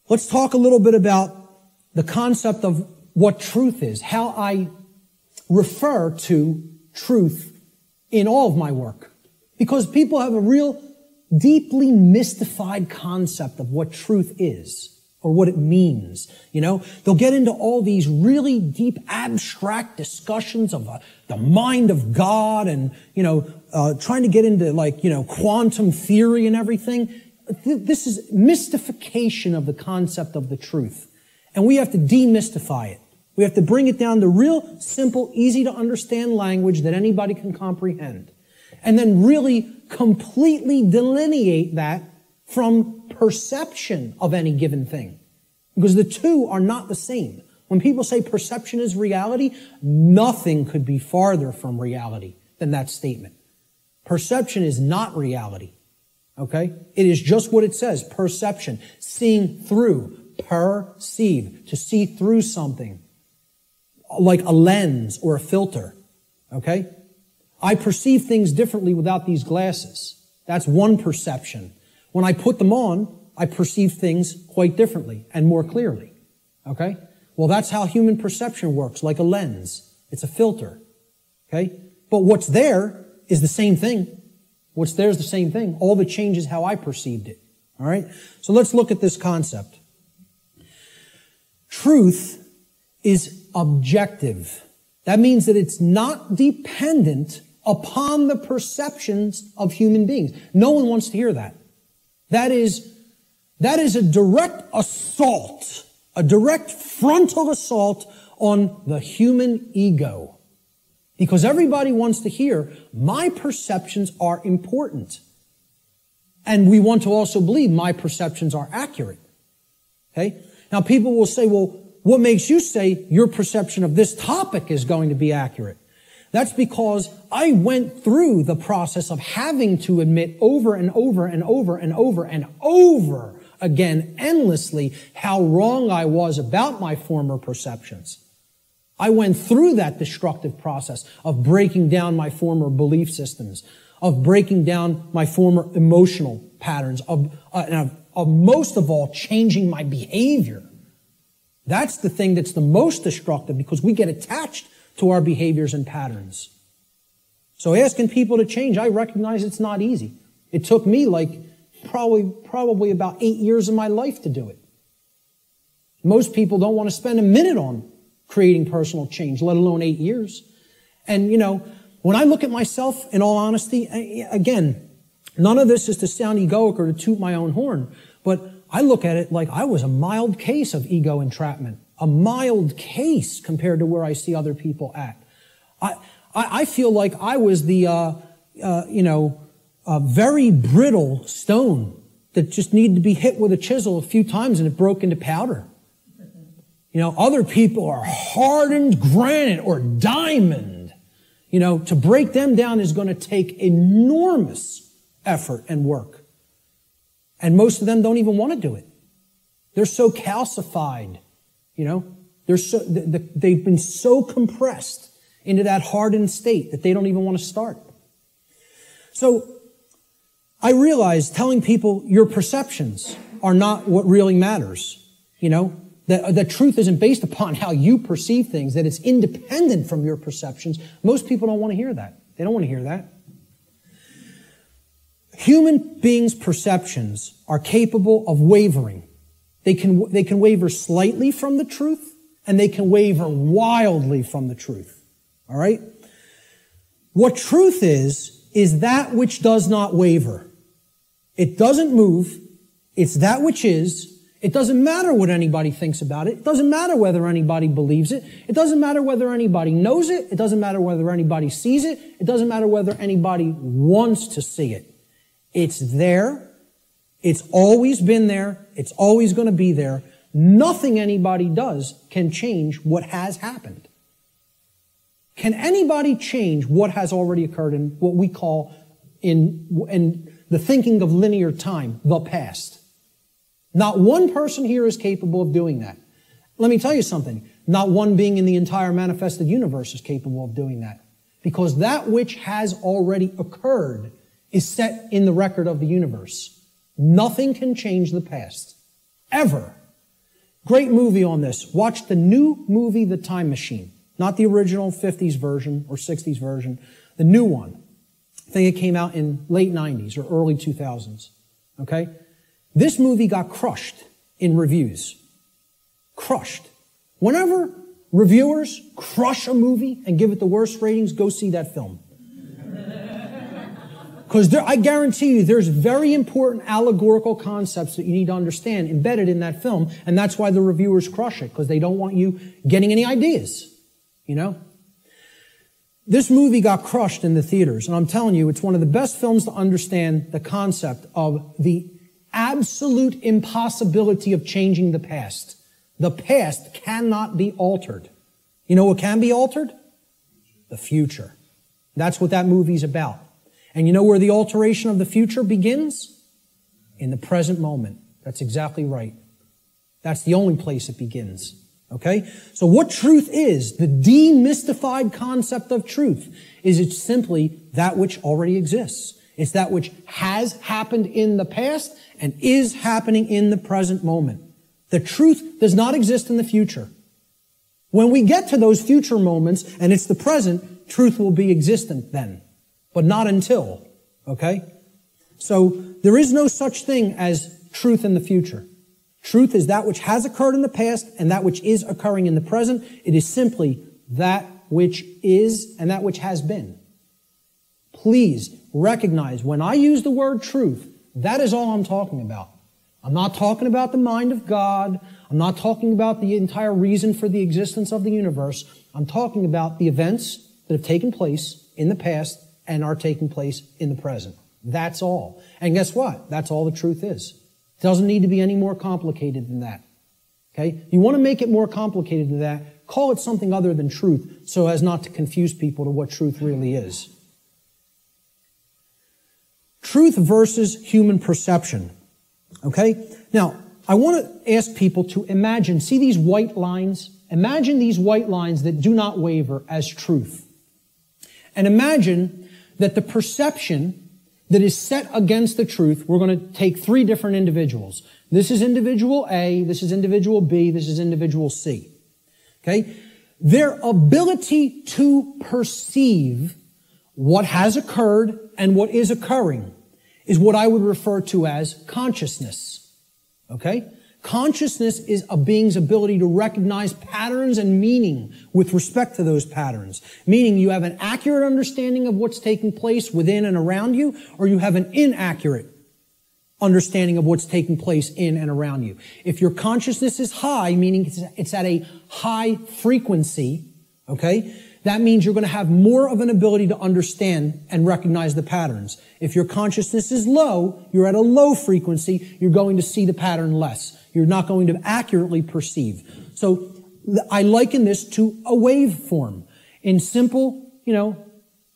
Let's talk a little bit about the concept of what truth is, how I refer to truth in all of my work. Because people have a real deeply mystified concept of what truth is or what it means. You know, they'll get into all these really deep abstract discussions of the mind of God and, trying to get into quantum theory and everything. This is mystification of the concept of the truth. And we have to demystify it. We have to bring it down to real simple, easy to understand language that anybody can comprehend. And then really completely delineate that from perception of any given thing. Because the two are not the same. When people say perception is reality, nothing could be farther from reality than that statement. Perception is not reality. Okay? It is just what it says, perception. Seeing through, perceive, to see through something. Like a lens or a filter. Okay? I perceive things differently without these glasses. That's one perception. When I put them on, I perceive things quite differently and more clearly. Okay? Well, that's how human perception works, like a lens. It's a filter. Okay? But what's there is the same thing. What's there is the same thing. All that changes is how I perceived it. All right? So let's look at this concept. Truth is objective. That means that it's not dependent upon the perceptions of human beings. No one wants to hear that. That is a direct assault, a direct frontal assault on the human ego. Because everybody wants to hear, my perceptions are important. And we want to also believe my perceptions are accurate. Okay? Now people will say, well, what makes you say your perception of this topic is going to be accurate? That's because I went through the process of having to admit over and over and over and over and over again, endlessly, how wrong I was about my former perceptions. I went through that destructive process of breaking down my former belief systems, of breaking down my former emotional patterns, of most of all, changing my behavior. That's the thing that's the most destructive because we get attached to our behaviors and patterns. So asking people to change, I recognize it's not easy. It took me probably about 8 years of my life to do it. Most people don't want to spend a minute on creating personal change, let alone 8 years. And, when I look at myself, in all honesty, again, none of this is to sound egoic or to toot my own horn, but I look at it like I was a mild case of ego entrapment, a mild case compared to where I see other people at. I feel like I was the, very brittle stone that just needed to be hit with a chisel a few times and it broke into powder. Other people are hardened granite or diamond. To break them down is going to take enormous effort and work. And most of them don't even want to do it. They're so calcified, they've been so compressed into that hardened state that they don't even want to start. So I realize telling people your perceptions are not what really matters, that truth isn't based upon how you perceive things, that it's independent from your perceptions. Most people don't want to hear that. They don't want to hear that. Human beings' perceptions are capable of wavering. They can waver slightly from the truth, and they can waver wildly from the truth. All right? What truth is that which does not waver. It doesn't move. It's that which is. It doesn't matter what anybody thinks about it. It doesn't matter whether anybody believes it. It doesn't matter whether anybody knows it. It doesn't matter whether anybody sees it. It doesn't matter whether anybody wants to see it. It's there. It's always been there. It's always going to be there. Nothing anybody does can change what has happened. Can anybody change what has already occurred in what we call in the thinking of linear time, the past? Not one person here is capable of doing that. Let me tell you something. Not one being in the entire manifested universe is capable of doing that. Because that which has already occurred is set in the record of the universe. Nothing can change the past. Ever. Great movie on this. Watch the new movie, The Time Machine. Not the original 50s version or 60s version. The new one. I think it came out in late 90s or early 2000s. Okay? This movie got crushed in reviews. Crushed. Whenever reviewers crush a movie and give it the worst ratings, go see that film. Because I guarantee you there's very important allegorical concepts that you need to understand embedded in that film, and that's why the reviewers crush it, because they don't want you getting any ideas, you know? This movie got crushed in the theaters, and I'm telling you, it's one of the best films to understand the concept of the absolute impossibility of changing the past. The past cannot be altered. You know what can be altered? The future. That's what that movie's about. And you know where the alteration of the future begins? In the present moment. That's exactly right. That's the only place it begins. Okay? So what truth is, the demystified concept of truth, is it's simply that which already exists. It's that which has happened in the past and is happening in the present moment. The truth does not exist in the future. When we get to those future moments and it's the present, truth will be existent then. But not until, okay? So there is no such thing as truth in the future. Truth is that which has occurred in the past and that which is occurring in the present. It is simply that which is and that which has been. Please recognize when I use the word truth, that is all I'm talking about. I'm not talking about the mind of God. I'm not talking about the entire reason for the existence of the universe. I'm talking about the events that have taken place in the past and are taking place in the present. That's all. And guess what? That's all the truth is. It doesn't need to be any more complicated than that. Okay? You want to make it more complicated than that, call it something other than truth so as not to confuse people to what truth really is. Truth versus human perception. Okay? Now, I want to ask people to imagine, see these white lines? Imagine these white lines that do not waver as truth. And imagine that the perception that is set against the truth, we're going to take three different individuals. This is individual A, this is individual B, this is individual C. Okay? Their ability to perceive what has occurred and what is occurring is what I would refer to as consciousness. Okay? Consciousness is a being's ability to recognize patterns and meaning with respect to those patterns. Meaning you have an accurate understanding of what's taking place within and around you, or you have an inaccurate understanding of what's taking place in and around you. If your consciousness is high, meaning it's at a high frequency, okay, that means you're going to have more of an ability to understand and recognize the patterns. If your consciousnness is low, you're at a low frequency, you're going to see the pattern less. You're not going to accurately perceive. So I liken this to a waveform. In simple,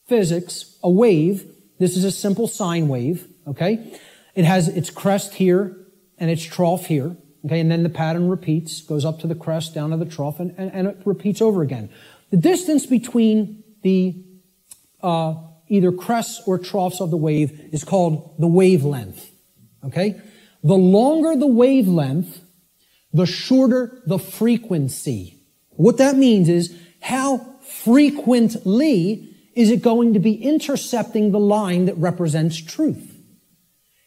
physics, a wave, this is a simple sine wave, okay? It has its crest here and its trough here, okay? And then the pattern repeats, goes up to the crest, down to the trough, and it repeats over again. The distance between the either crests or troughs of the wave is called the wavelength. Okay? The longer the wavelength, the shorter the frequency. What that means is how frequently is it going to be intercepting the line that represents truth?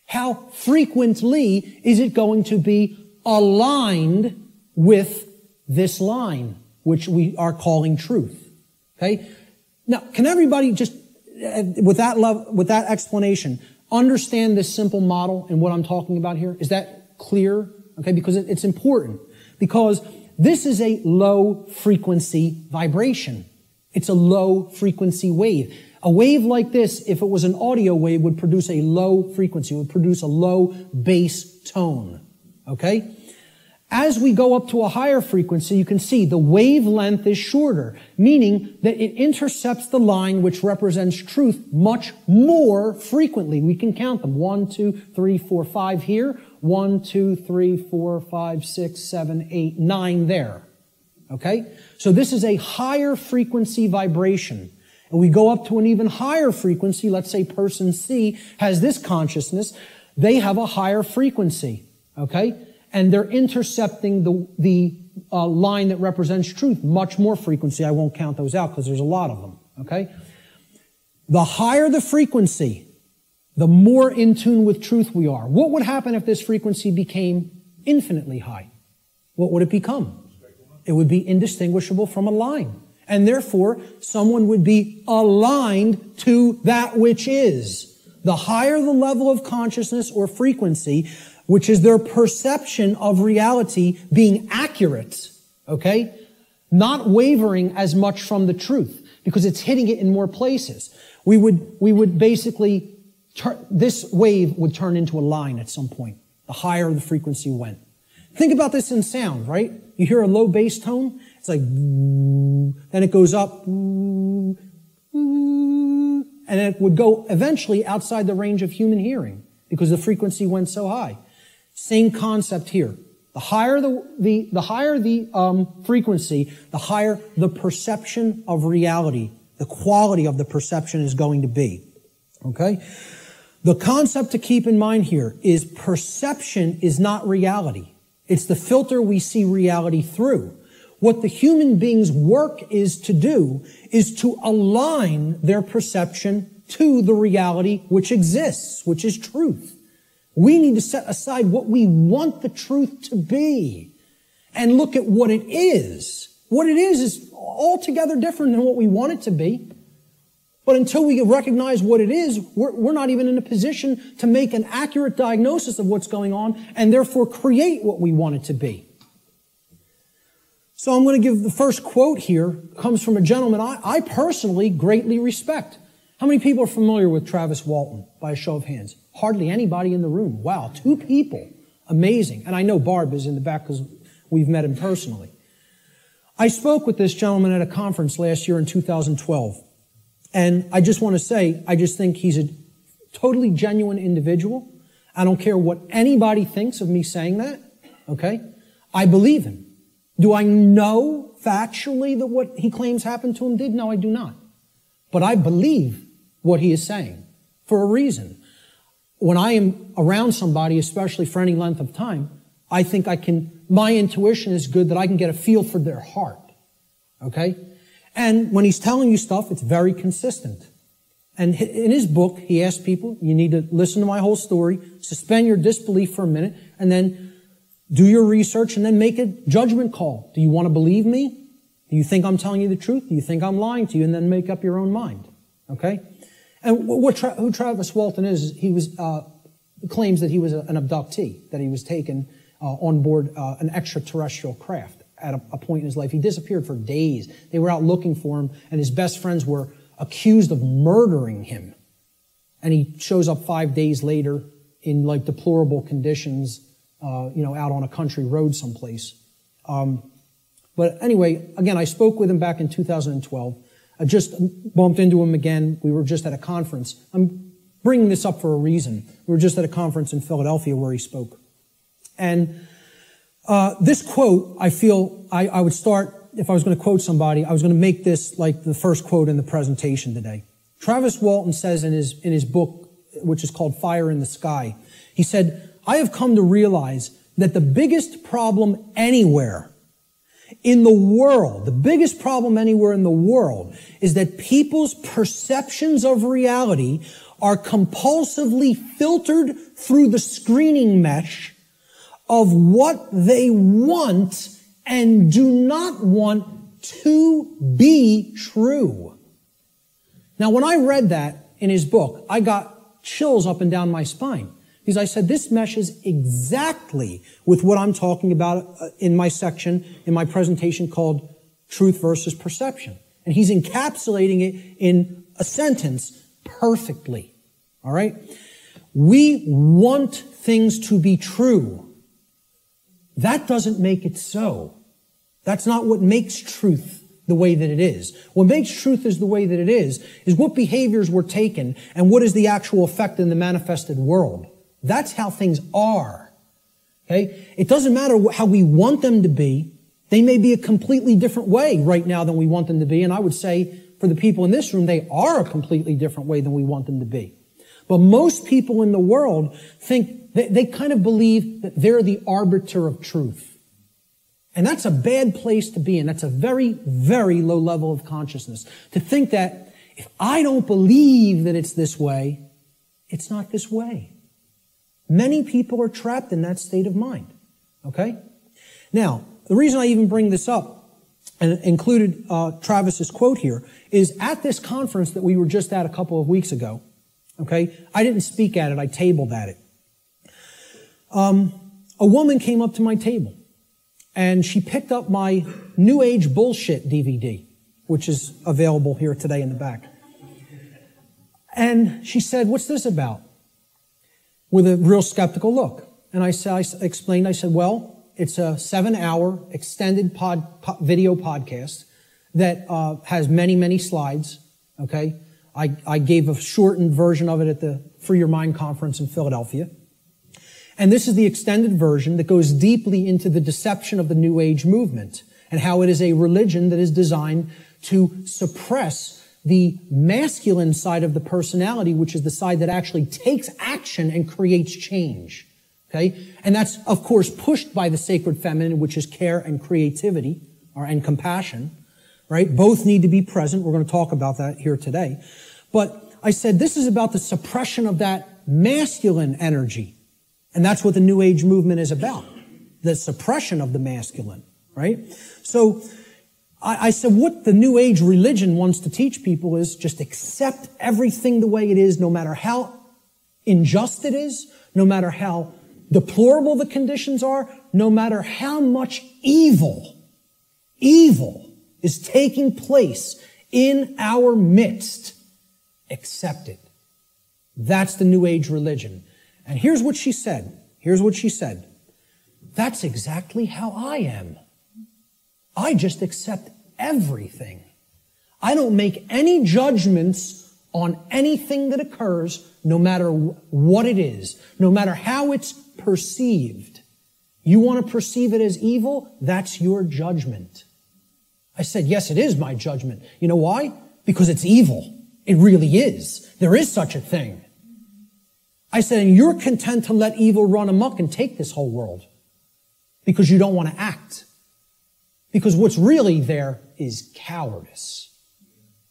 How frequently is it going to be aligned with this line, which we are calling truth? Okay? Now, can everybody just, with that explanation, understand this simple model and what I'm talking about here? Is that clear? Okay, because it's important. Because this is a low frequency vibration. It's a low frequency wave. A wave like this, if it was an audio wave, would produce a low frequency, would produce a low bass tone. Okay? As we go up to a higher frequency, you can see the wavelength is shorter, meaning that it intercepts the line which represents truth much more frequently. We can count them. 1, 2, 3, 4, 5 here. 1, 2, 3, 4, 5, 6, 7, 8, 9 there. Okay? So this is a higher frequency vibration. And we go up to an even higher frequency. Let's say person C has this consciousness. They have a higher frequency. Okay? and they're intercepting the line that represents truth, much more frequency. I won't count those out because there's a lot of them, okay? The higher the frequency, the more in tune with truth we are. What would happen if this frequency became infinitely high? What would it become? It would be indistinguishable from a line. And therefore, someone would be aligned to that which is. The higher the level of consciousness or frequency, which is their perception of reality being accurate, okay? Not wavering as much from the truth, because it's hitting it in more places. We would basically, this wave would turn into a line at some point, the higher the frequency went. Think about this in sound, right? You hear a low bass tone, it's like, then it goes up, and it would go eventually outside the range of human hearing because the frequency went so high. Same concept here. The higher the frequency, the higher the perception of reality, the quality of the perception is going to be. Okay? The concept to keep in mind here is perception is not reality. It's the filter we see reality through. What the human being's work is to do is to align their perception to the reality which exists, which is truth. We need to set aside what we want the truth to be and look at what it is. What it is altogether different than what we want it to be. But until we recognize what it is, we're not even in a position to make an accurate diagnosis of what's going on and therefore create what we want it to be. So I'm going to give the first quote here, comes from a gentleman I personally greatly respect. How many people are familiar with Travis Walton, by a show of hands? Hardly anybody in the room. Wow, 2 people. Amazing. And I know Barb is in the back because we've met him personally. I spoke with this gentleman at a conference last year in 2012. And I just want to say, I just think he's a totally genuine individual. I don't care what anybody thinks of me saying that, okay? I believe him. Do I know factually that what he claims happened to him did? No, I do not. But I believe what he is saying for a reason. When I am around somebody, especially for any length of time, I think my intuition is good that I can get a feel for their heart, okay? And when he's telling you stuff, it's very consistent. And in his book, he asks people, you need to listen to my whole story, suspend your disbelief for a minute, and then do your research and then make a judgment call. Do you want to believe me? Do you think I'm telling you the truth? Do you think I'm lying to you? And then make up your own mind. Okay? And who Travis Walton is, he claims that he was an abductee, that he was taken on board an extraterrestrial craft at a point in his life. He disappeared for days. They were out looking for him, and his best friends were accused of murdering him. And he shows up 5 days later in like deplorable conditions, out on a country road someplace. But anyway, again, I spoke with him back in 2012. I just bumped into him again. We were just at a conference. I'm bringing this up for a reason. We were just at a conference in Philadelphia where he spoke. And this quote, I feel I would start, if I was going to quote somebody, I was going to make this like the first quote in the presentation today. Travis Walton says in his book, which is called Fire in the Sky, he said, I have come to realize that the biggest problem anywhere in the world, the biggest problem anywhere in the world is that people's perceptions of reality are compulsively filtered through the screening mesh of what they want and do not want to be true. Now, when I read that in his book, I got chills up and down my spine. Because I said, this meshes exactly with what I'm talking about in my section, in my presentation called Truth versus Perception. And he's encapsulating it in a sentence perfectly. All right? We want things to be true. That doesn't make it so. That's not what makes truth the way that it is. What makes truth is the way that it is what behaviors were taken and what is the actual effect in the manifested world. That's how things are. Okay? It doesn't matter how we want them to be. They may be a completely different way right now than we want them to be. And I would say for the people in this room, they are a completely different way than we want them to be. But most people in the world think they kind of believe that they're the arbiter of truth. And that's a bad place to be in. That's a very, very low level of consciousness. To think that if I don't believe that it's this way, it's not this way. Many people are trapped in that state of mind. Okay? Now, the reason I even bring this up, and included Travis's quote here, is at this conference that we were just at a couple of weeks ago, okay, I didn't speak at it, I tabled at it. A woman came up to my table, and she picked up my New Age Bullshit DVD, which is available here today in the back. And she said, "What's this about?" With a real skeptical look. And I explained, well, it's a 7-hour extended video podcast that has many, many slides, okay? I gave a shortened version of it at the Free Your Mind conference in Philadelphia. And this is the extended version that goes deeply into the deception of the New Age movement and how it is a religion that is designed to suppress the masculine side of the personality, which is the side that actually takes action and creates change. Okay? And that's, of course, pushed by the sacred feminine, which is care and creativity, and compassion, right? Both need to be present. We're going to talk about that here today. But I said this is about the suppression of that masculine energy. And that's what the New Age movement is about. The suppression of the masculine, right? So I said what the New Age religion wants to teach people is just accept everything the way it is, no matter how unjust it is, no matter how deplorable the conditions are, no matter how much evil is taking place in our midst, accept it. That's the New Age religion. And here's what she said. That's exactly how I am. I just accept everything. I don't make any judgments on anything that occurs, no matter what it is, no matter how it's perceived. You want to perceive it as evil? That's your judgment. I said, yes, it is my judgment. You know why? Because it's evil. It really is. There is such a thing. I said, and you're content to let evil run amok and take this whole world because you don't want to act. Because what's really there is cowardice.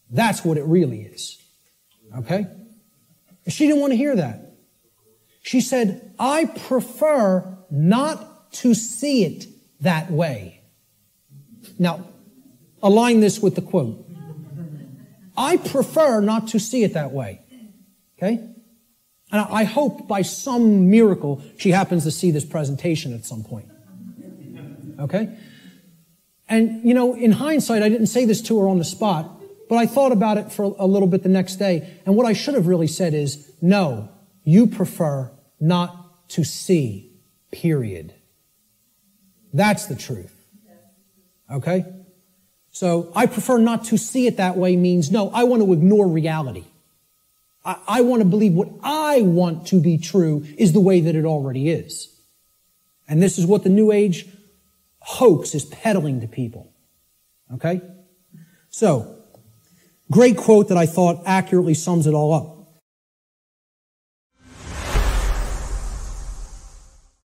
That's what it really is. Okay? She didn't want to hear that. She said, I prefer not to see it that way. Now, align this with the quote. I prefer not to see it that way. Okay? And I hope by some miracle she happens to see this presentation at some point. Okay? And, you know, in hindsight, I didn't say this to her on the spot, but I thought about it for a little bit the next day. And what I should have really said is, no, you prefer not to see, period. That's the truth. Okay? So I prefer not to see it that way means, no, I want to ignore reality. I want to believe what I want to be true is the way that it already is. And this is what the New Age hoax is peddling to people. Okay? So, great quote that I thought accurately sums it all up.